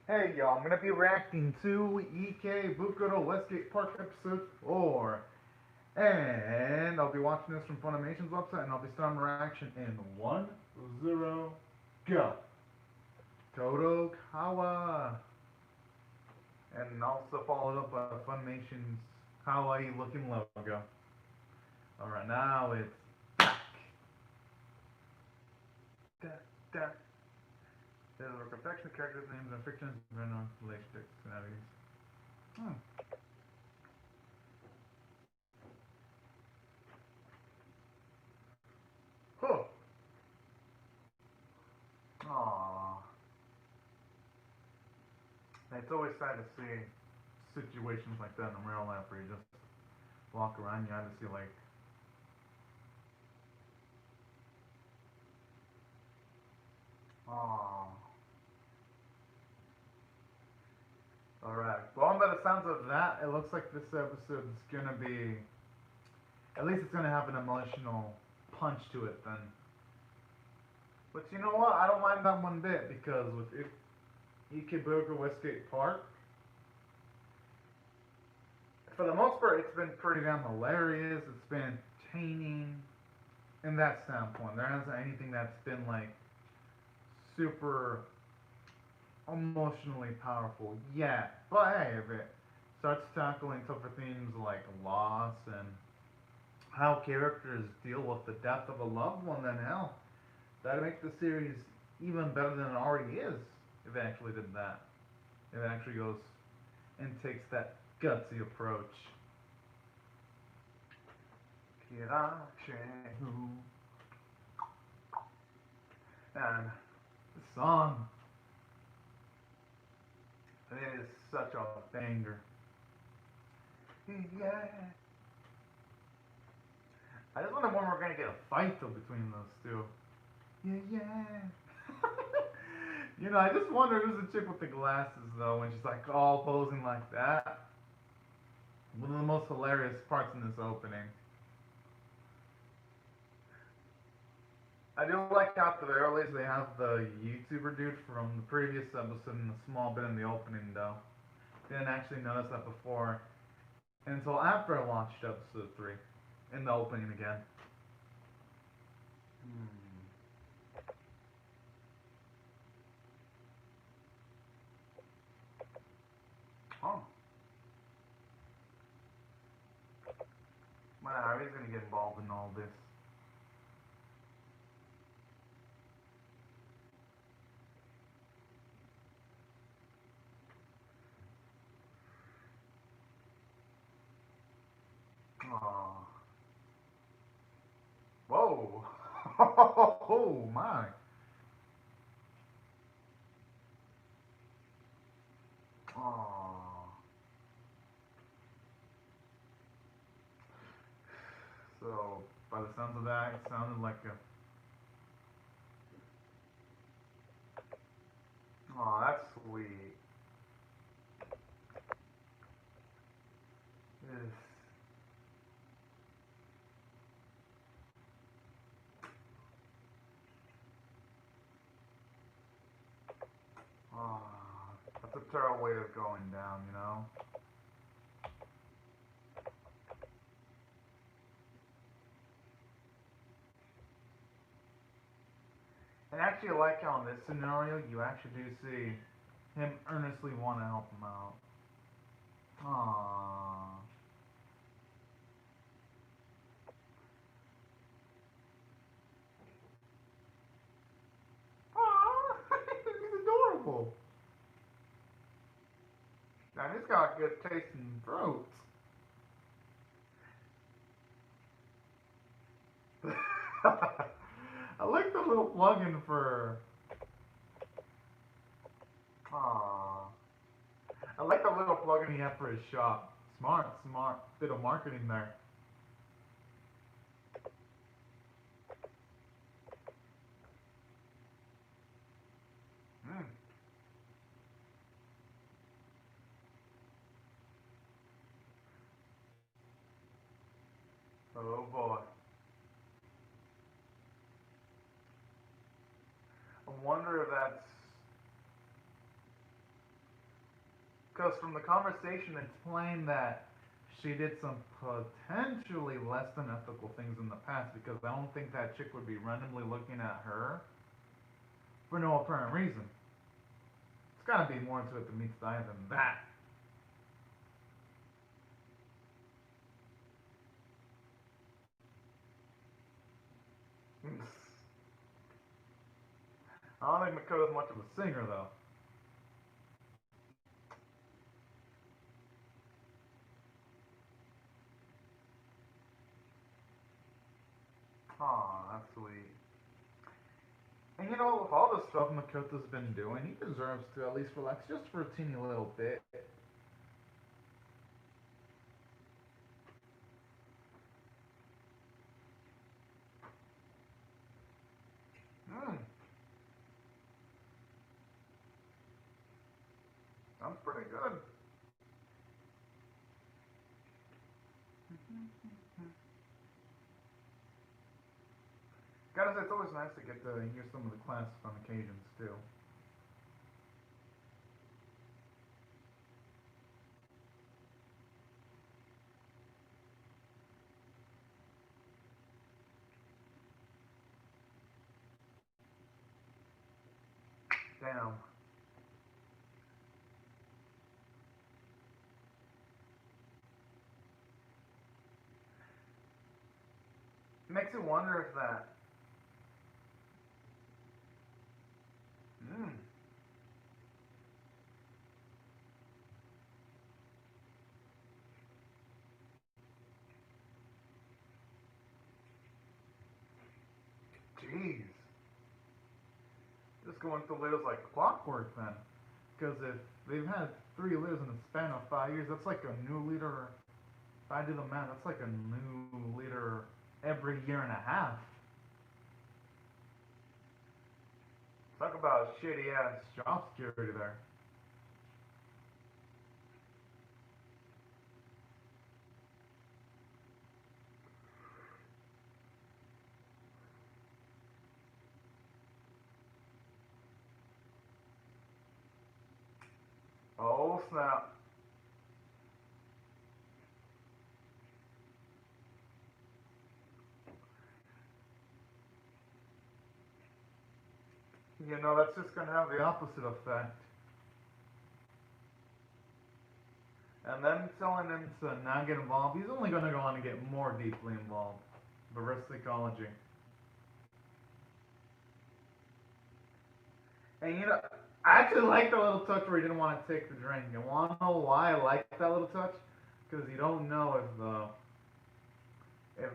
Hey y'all, I'm gonna be reacting to Ikebukuro Westgate Park episode 4. And I'll be watching this from Funimation's website and I'll be starting reaction in 1-0 go. Todo Kawa. And also followed up by Funimation's Kawaii looking logo. Alright, now it's back. Da, da. There's a reflection of characters' names and fictions and random relationships and entities. Huh. Aww. It's always sad to see situations like that in real life where you just walk around, you have to see like, aww. Alright. Well, by the sounds of that, it looks like this episode is gonna be, at least it's gonna have an emotional punch to it then. But you know what? I don't mind that one bit because with Ikebukuro Westgate Park, for the most part, it's been pretty damn hilarious. It's been entertaining in that standpoint. There hasn't anything that's been like super emotionally powerful yet. But hey, if it starts tackling tougher themes like loss and how characters deal with the death of a loved one, then hell, that'd make the series even better than it already is if it actually did that. If it actually goes and takes that gutsy approach. And the song, it is such a banger. Yeah. I just wonder when we're gonna get a fight though between those two. Yeah. You know, I just wonder who's the chick with the glasses though, when she's like all posing like that. One of the most hilarious parts in this opening. I do like how at the very least they have the YouTuber dude from the previous episode in a small bit in the opening though. Didn't actually notice that before until after I watched episode 3 in the opening again. Oh. Man, Harry's gonna get involved in all this. Aww. Whoa. Oh my. Aww. So, by the sounds of that, it sounded like a. Aw, that's sweet. Yes. Aw, that's a terrible way of going down, you know? And actually, I like how in this scenario, you actually do see him earnestly want to help him out. Aww. Aww, he's adorable. Now, he's got good taste in throats. I like the little plug-in for. Aww. I like the little plug-in he had for his shop. Smart, smart bit of marketing there. Mm. Oh boy. I wonder if that's. Because from the conversation, it's plain that she did some potentially less than ethical things in the past. Because I don't think that chick would be randomly looking at her for no apparent reason. It's got to be more to it that meets the eye than that. I don't think Makoto's much of a singer, though. Aw, that's sweet. And you know, with all the stuff Makoto's been doing, he deserves to at least relax just for a teeny little bit. Sounds pretty good. Gotta say, it's always nice to get to hear some of the classics on occasions, too. Damn. Makes you wonder if that. Jeez. Just going through litters like clockwork then. Because if they've had 3 litters in the span of 5 years, that's like a new leader. If I do the math, that's like a new leader every year and a half. Talk about shitty ass job security there. Oh snap. You know, that's just going to have the opposite effect. And then telling him to not get involved, he's only going to go on and get more deeply involved. Reverse psychology. And you know, I actually like the little touch where he didn't want to take the drink. You want to know why I like that little touch? Because you don't know if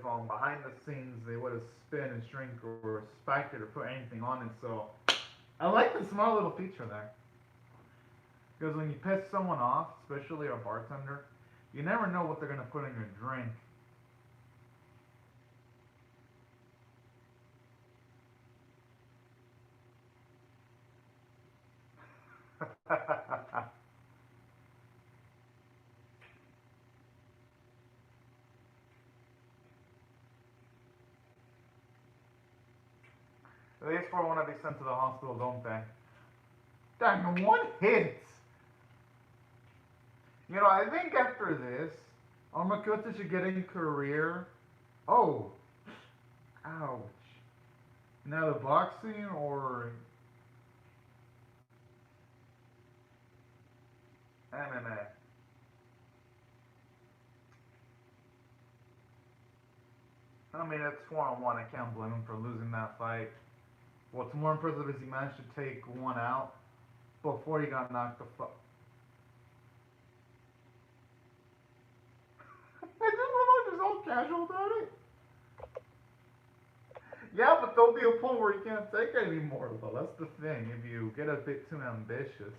behind the scenes they would have spit his drink or spiked it or put anything on it. So I like the small little feature there. Because when you piss someone off, especially a bartender, you never know what they're going to put in your drink. These 4 want to be sent to the hospital, don't they? Dang, 1 hit! You know, I think after this, Makoto should get a career. Oh! Ouch. Now the boxing or MMA? I mean, it's 1-on-1. I can't blame him for losing that fight. What's more impressive is he managed to take 1 out before he got knocked the fuck. I just love all casual about it. Yeah, but there'll be a point where you can't take it anymore, though. That's the thing. If you get a bit too ambitious.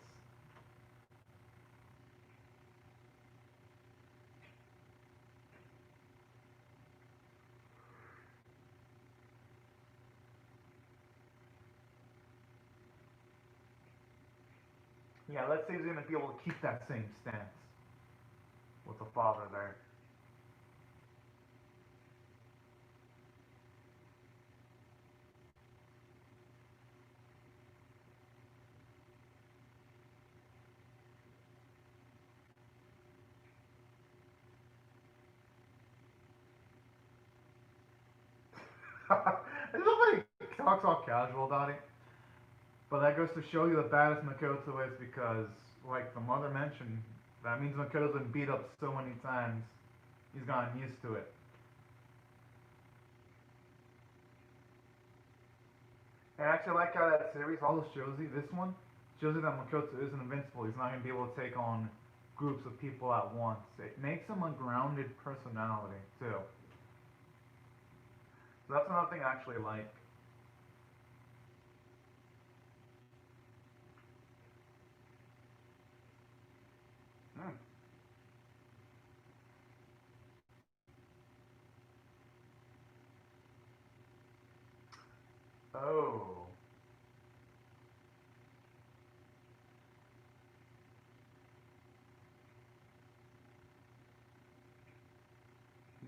Yeah, let's say he's going to be able to keep that same stance with the father there. It's just like he talks all casual about it. But that goes to show you the baddest Makoto is because, like the mother mentioned, that means Makoto's been beat up so many times, he's gotten used to it. And I actually like how that series also shows you, this one, shows you that Makoto isn't invincible. He's not going to be able to take on groups of people at once. It makes him a grounded personality, too. So that's another thing I actually like. Hmm. Oh.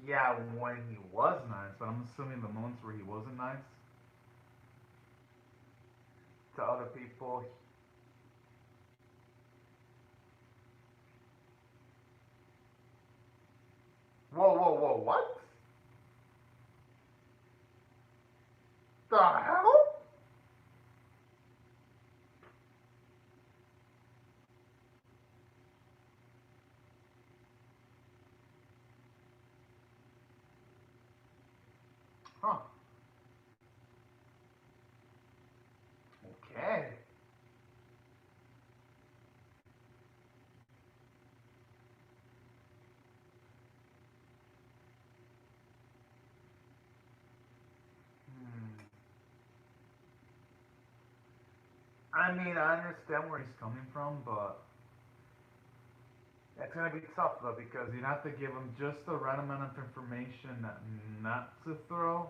Yeah, when he was nice, but I'm assuming the moments where he wasn't nice to other people. Whoa, whoa, whoa, what? The hell? Huh. Okay. Hmm. I mean, I understand where he's coming from, but it's gonna be tough though because you'd have to give him just the right amount of information not to throw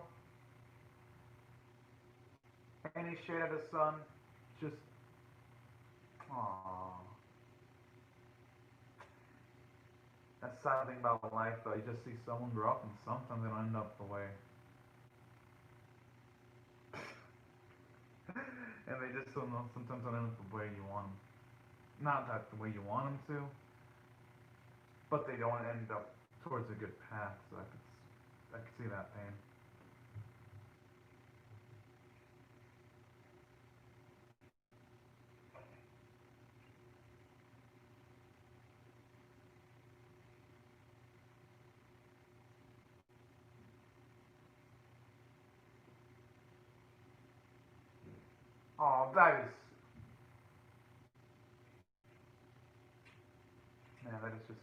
any shade at his son. Just, aww. That's the sad thing about life though. You just see someone grow up and sometimes they don't end up the way. And they just don't know, sometimes don't end up the way you want them. Not that the way you want them to, but they don't end up towards a good path. So I could see that pain. Oh, that is, man, that is just.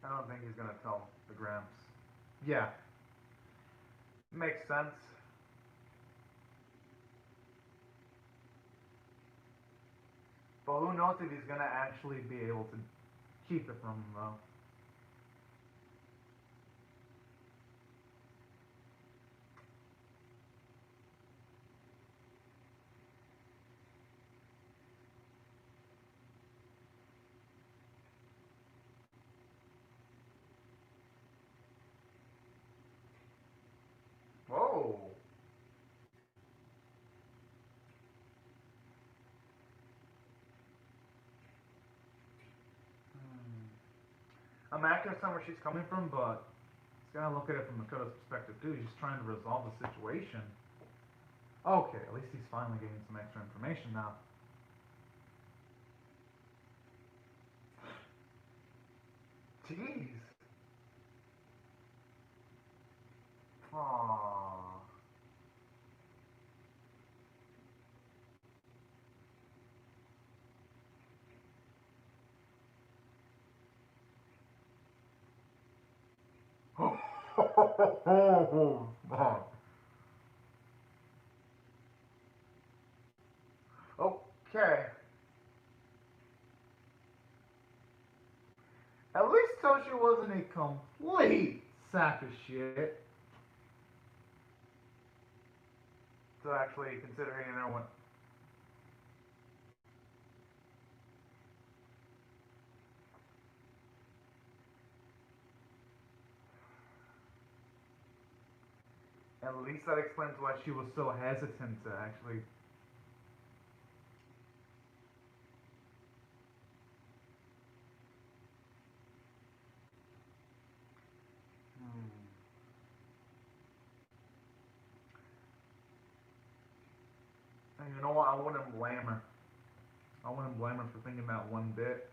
I don't think he's gonna tell the Gramps. Yeah, makes sense. But who knows if he's gonna actually be able to keep it from him though. Whoa. Hmm. I'm accurate on where she's coming from, but it's gotta look at it from Makoto's perspective too. He's trying to resolve the situation. Okay, at least he's finally getting some extra information now. Jeez. Aww. Okay. At least Toshi wasn't a complete sack of shit to actually considering everyone. At least that explains why she was so hesitant to actually. And you know what? I wouldn't blame her. I wouldn't blame her for thinking that one bit.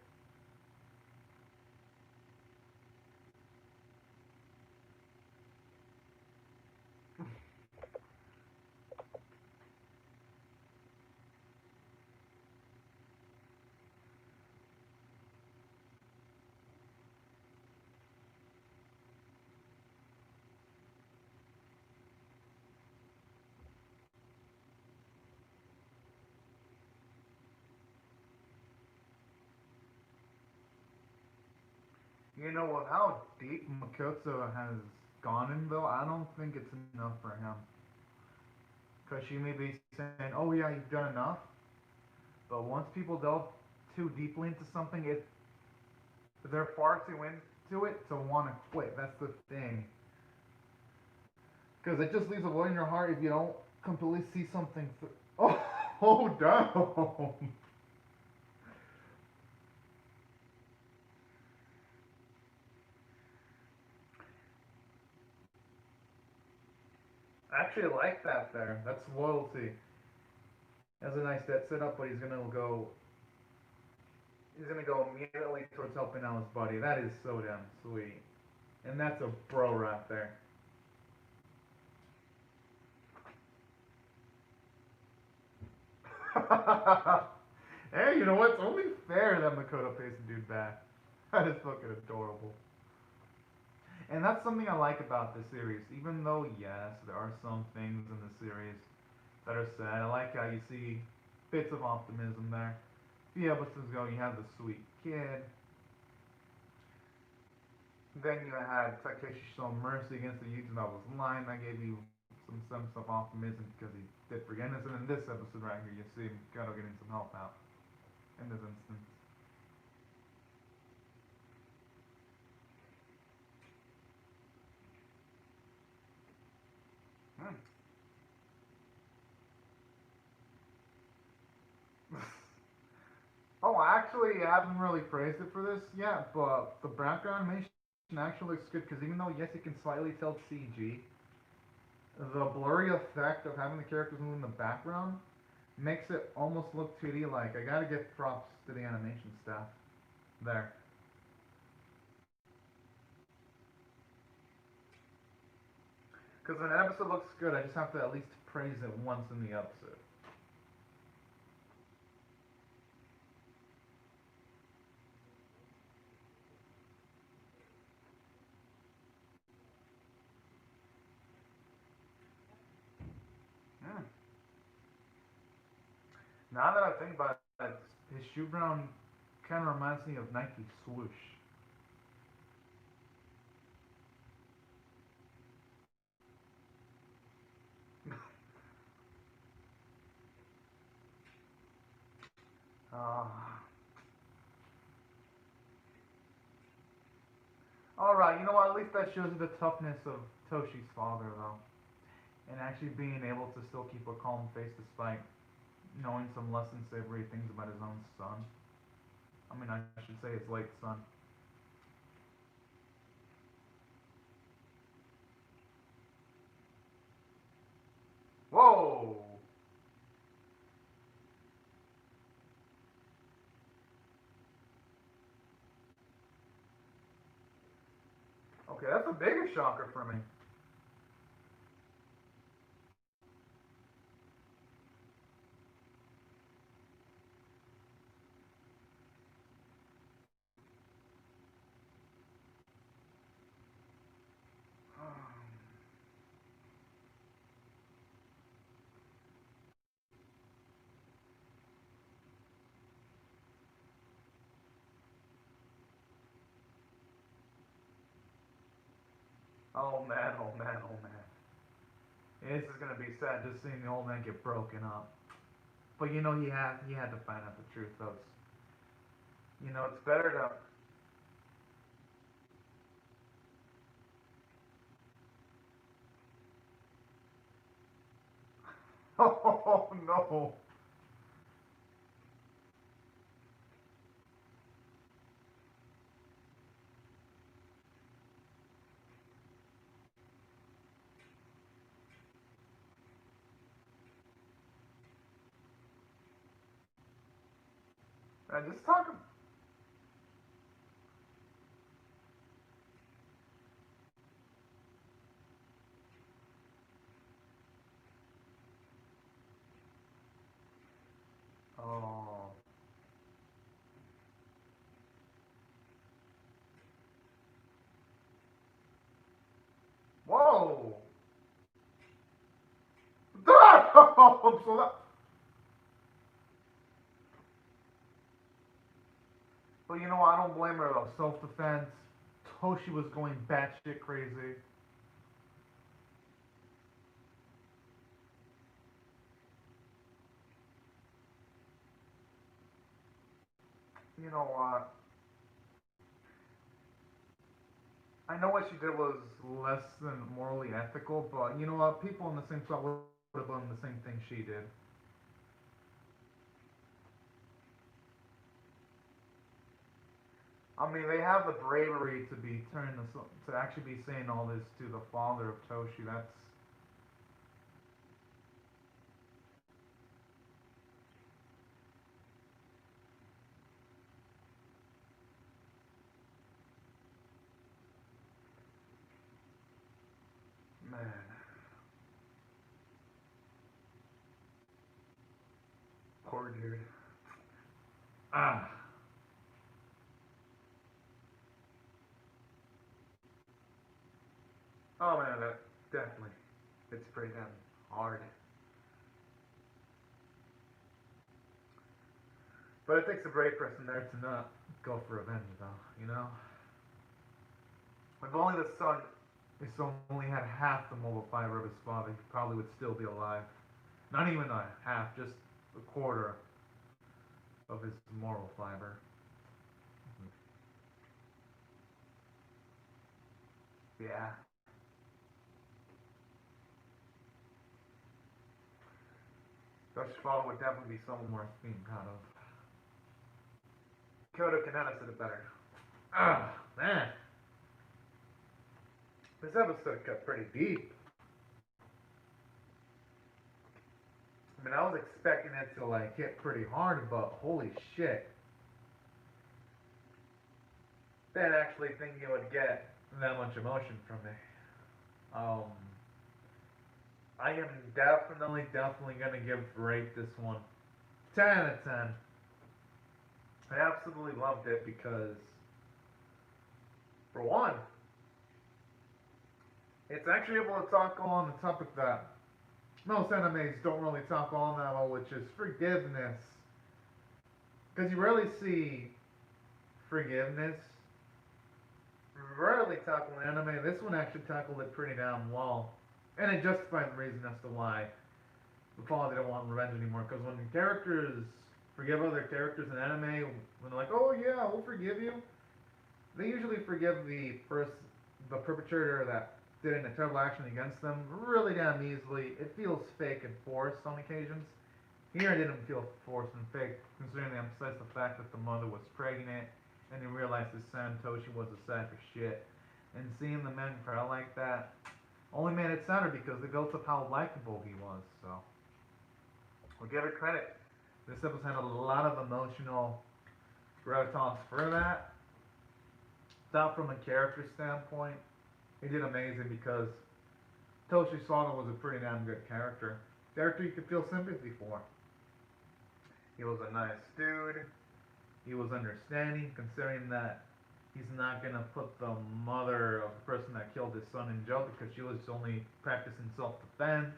You know, with how deep Makoto has gone in, though, I don't think it's enough for him. Because she may be saying, oh yeah, you've done enough. But once people delve too deeply into something, they're far too into it to want to quit. That's the thing. Because it just leaves a void in your heart if you don't completely see something. Oh, damn. I actually like that there. That's loyalty. That's a nice debt setup, but he's gonna go immediately towards helping out his buddy. That is so damn sweet. And that's a bro right there. Hey, you know what? It's only fair that Makoto pays the dude back. That is fucking adorable. And that's something I like about this series. Even though, yes, there are some things in the series that are sad. I like how you see bits of optimism there. A few episodes ago, you had the sweet kid. Then you had Takeshi show mercy against the youth that was lying. That gave you some sense of optimism because he did forgiveness. And in this episode right here, you see Gato getting some help out in this instance. Hmm. Oh, actually, I haven't really praised it for this yet, but the background animation actually looks good because even though, yes, you can slightly tell it's CG, the blurry effect of having the characters move in the background makes it almost look 2D like. I gotta give props to the animation staff there. Because when an episode looks good, I just have to at least praise it once in the episode. Mm. Now that I think about it, his shoe brown kind of reminds me of Nike swoosh. Uh, Alright, you know what? At least that shows you the toughness of Toshi's father, though. And actually being able to still keep a calm face despite knowing some less than savory things about his own son. I mean, I should say his late son. Whoa! Okay, that's a bigger shocker for me. Oh man, oh man, oh man. This is gonna be sad just seeing the old man get broken up. But you know he had to find out the truth though. It's better to Oh no. And just talk. Oh. Whoa. So that. But you know what? I don't blame her though. Self-defense. Toshi was going batshit crazy. You know what? I know what she did was less than morally ethical, but you know what? People in the same spot would have done the same thing she did. I mean, they have the bravery to be turning this, to actually be saying all this to the father of Toshi. That's man, poor dude. Ah, oh man, that definitely, it's pretty damn hard. But it takes a brave person there to not go for revenge, though. You know, if only the son, if only had half the mobile fiber of his father, he probably would still be alive. Not even a half, just a quarter of his moral fiber. Yeah. Dutch father would definitely be someone worth being proud of. Kyoto Kanata said it better. Ah, man. This episode got pretty deep. I mean, I was expecting it to like hit pretty hard, but holy shit. Didn't actually think you would get that much emotion from me. Um, I am definitely gonna rate this one 10 out of 10. I absolutely loved it because, for one, it's actually able to talk on the topic that most animes don't really talk on that well, which is forgiveness. Because you rarely see forgiveness rarely tackled in anime. This one actually tackled it pretty damn well. And it justified the reason as to why the father didn't want revenge anymore. Because when characters forgive other characters in anime, when they're like, oh yeah, we'll forgive you, they usually forgive the perpetrator that did a terrible action against them really damn easily. It feels fake and forced on occasions. Here it didn't feel forced and fake, considering they emphasized the fact that the mother was pregnant, and they realized his son Toshi was a sack of shit. And seeing the men cry like that only made it sadder because they built up how likable he was. So, we'll give it credit. This episode had a lot of emotional gravitas for that. Thought from a character standpoint, he did amazing because Toshi Saga was a pretty damn good character. Character you could feel sympathy for. He was a nice dude. He was understanding, considering that he's not gonna put the mother of the person that killed his son in jail because she was only practicing self-defense.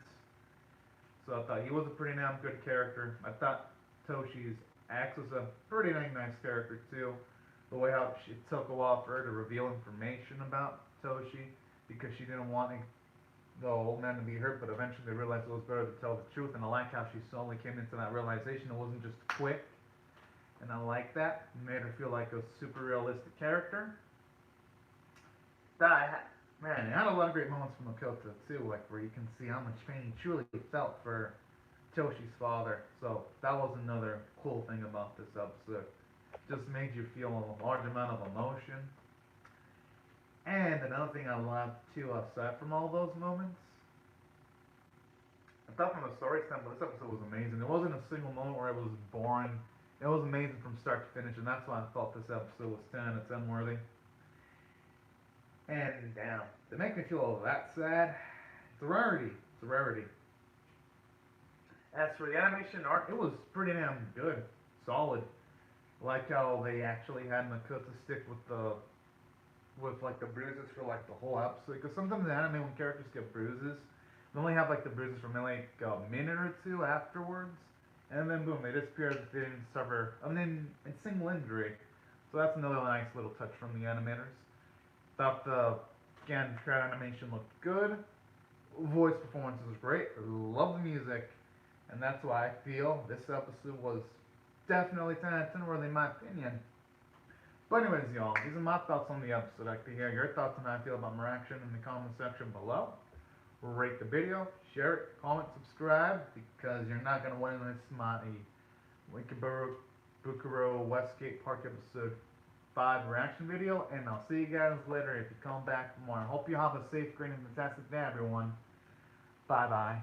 So I thought he was a pretty damn good character. I thought Toshi's ex was a pretty damn nice character too. The way how it took a while for her to reveal information about Toshi because she didn't want the old man to be hurt, but eventually they realized it was better to tell the truth. And I like how she slowly came into that realization. It wasn't just quick. And I like that. It made her feel like a super realistic character. Man, it had a lot of great moments from Makoto too, like where you can see how much pain he truly felt for Toshi's father. So that was another cool thing about this episode. Just made you feel a large amount of emotion. And another thing I loved too, aside from all those moments, I thought from a story standpoint, this episode was amazing. There wasn't a single moment where it was boring. It was amazing from start to finish, and that's why I thought this episode was 10 out of 10 worthy. And damn, to make me feel that sad, it's a rarity. It's a rarity. As for the animation art, it was pretty damn good, solid. Like how they actually had Makoto stick with like the bruises for like the whole episode. Because sometimes in anime when characters get bruises, they only have like the bruises for maybe like a minute or two afterwards, and then boom, they disappear as if they didn't suffer a single injury. So that's another nice little touch from the animators. Thought the crowd animation looked good. Voice performance was great. Love the music. And that's why I feel this episode was definitely 10 out of 10 worthy in my opinion. But anyways, y'all, these are my thoughts on the episode. I'd like to hear your thoughts on how I feel about my reaction in the comment section below. Rate the video, share it, comment, subscribe, because you're not going to want to miss my Ikebukuro Westgate Park episode 5 reaction video. And I'll see you guys later if you come back for more. I hope you have a safe, great, and fantastic day, everyone. Bye-bye.